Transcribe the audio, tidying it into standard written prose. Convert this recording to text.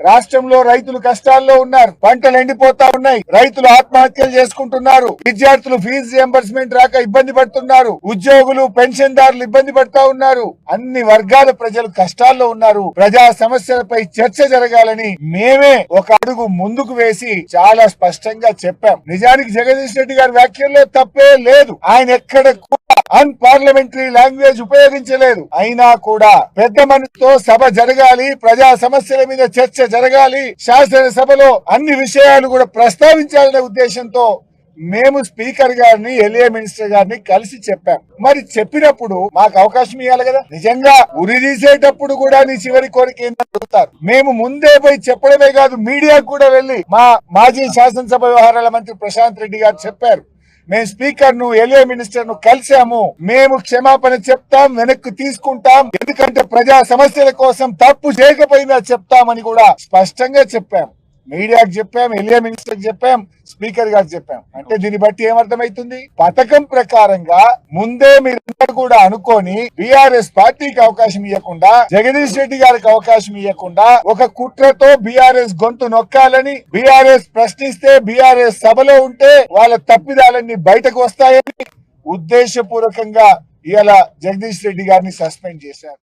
రాష్ట్రంలో రైతులు కష్టాల్లో ఉన్నారు, పంటలు ఎండిపోతా ఉన్నాయి, రైతులు ఆత్మహత్యలు చేసుకుంటున్నారు, విద్యార్థులు ఫీజు రియంబర్స్మెంట్ రాక ఇబ్బంది పడుతున్నారు, ఉద్యోగులు పెన్షన్దారులు ఇబ్బంది పడతా ఉన్నారు, అన్ని వర్గాల ప్రజలు కష్టాల్లో ఉన్నారు. ప్రజా సమస్యలపై చర్చ జరగాలని మేమే ఒక అడుగు ముందుకు వేసి చాలా స్పష్టంగా చెప్పాం. నిజానికి జగదీష్ రెడ్డి గారి వ్యాఖ్యల్లో తప్పే లేదు. ఆయన ఎక్కడ అన్పార్లమెంటరీ లాంగ్వేజ్ ఉపయోగించలేదు. అయినా కూడా పెద్ద మనసుతో సభ జరగాలి, ప్రజా సమస్యల మీద చర్చ జరగాలి, శాసనసభలో అన్ని విషయాలు కూడా ప్రస్తావించాలనే ఉద్దేశంతో మేము స్పీకర్ గారిని, ఎల్ఏ మినిస్టర్ గారిని కలిసి చెప్పాం. మరి చెప్పినప్పుడు మాకు అవకాశం ఇవ్వాలి కదా. నిజంగా ఉరి తీసేటప్పుడు కూడా నీ చివరి కోరిక ఏంటని అడుగుతారు. మేము ముందే పోయి చెప్పడమే కాదు, మీడియాకు కూడా వెళ్లి మా మాజీ శాసనసభ వ్యవహారాల మంత్రి ప్రశాంత్ రెడ్డి గారు చెప్పారు, మేము స్పీకర్ ను, ఎల్ఏ మినిస్టర్ ను కలిసాము, మేము క్షమాపణ చెప్తాం, వెనక్కి తీసుకుంటాం, ఎందుకంటే ప్రజా సమస్యల కోసం తప్పు చేయకపోయినా చెప్తామని కూడా స్పష్టంగా చెప్పాం. మీడియాకు చెప్పాం, ఎల్ఏ మినిస్టర్ చెప్పాం, స్పీకర్ గారు చెప్పాం. అంటే దీన్ని బట్టి ఏమర్థమైతుంది? పథకం ప్రకారంగా ముందే మీరందరూ కూడా అనుకోని బీఆర్ఎస్ పార్టీకి అవకాశం ఇవ్వకుండా, జగదీష్ రెడ్డి గారికి అవకాశం ఇవ్వకుండా ఒక కుట్రతో బీఆర్ఎస్ గొంతు నొక్కాలని, బీఆర్ఎస్ ప్రశ్నిస్తే, బీఆర్ఎస్ సభలో ఉంటే వాళ్ళ తప్పిదాలన్నీ బయటకు వస్తాయని ఉద్దేశపూర్వకంగా ఇవాళ జగదీష్ రెడ్డి గారిని సస్పెండ్ చేశారు.